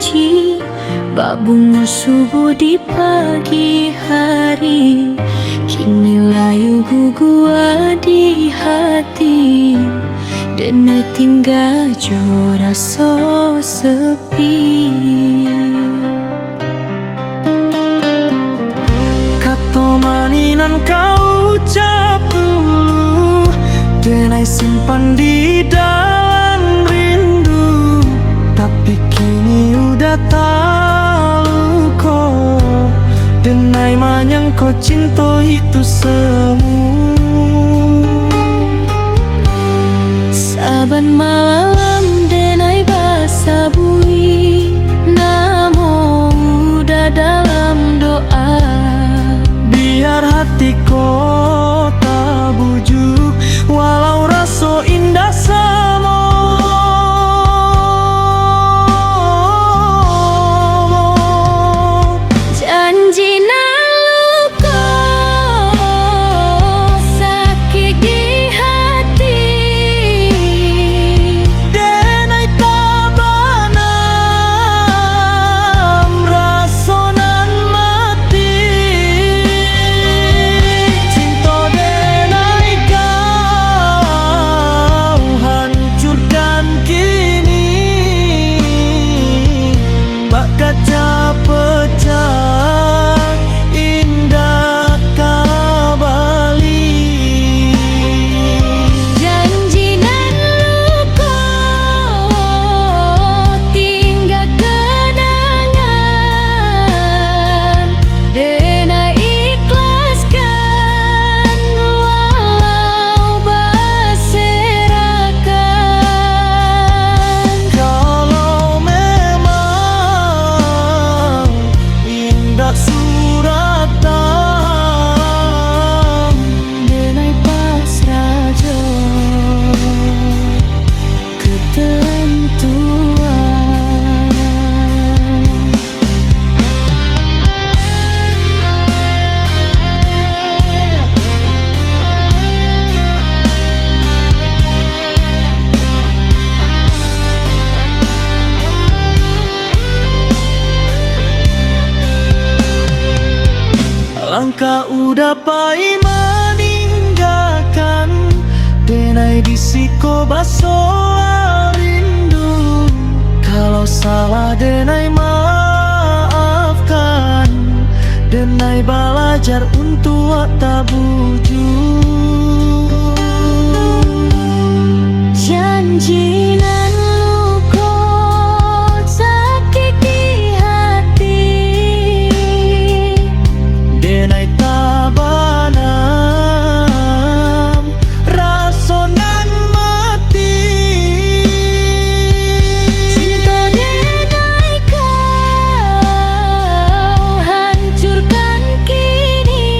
janji babungu subuh di pagi hari, kini layu gua di hati. Dene tinggal jo raso sepi. Kato maninan kau ucap dulu, denai simpan di dalam rindu. Tapi kini udah tahu kok, denai manyang kau cinta itu semu. Saban malam denai basa bui, namo udah dalam doa. Biar hatiku tak bujuk, walau rasa indah semua. Janji naluko sakit di hati, denai tabanam rasonan mati. Cinta denai kau hancurkan kini, bak kaca pecah indah kembali. janji naluko tinggal kenangan. Denai ikhlaskan walau berserakan. Kalau memang indah suratan, Denai pasrah jo ketentuan. langkah udah pai meninggalkan, denai disiko baso rindu. Kalau salah denai maafkan, denai belajar untuk tak bujuk. Janji naluko sakit di hati, Denai tabanam rasonan mati. cinta denai kau hancurkan kini,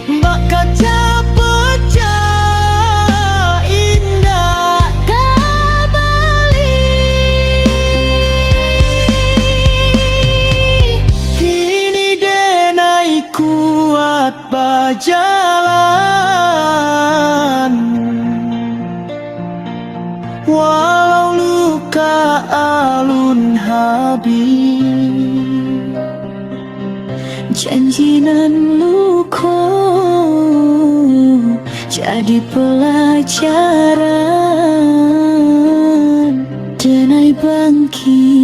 Mbak kaca pecah indah kembali. kini denai kuat berjalan, walau luka alun habis. Janji nan luko jadi pelajaran, denai bangkit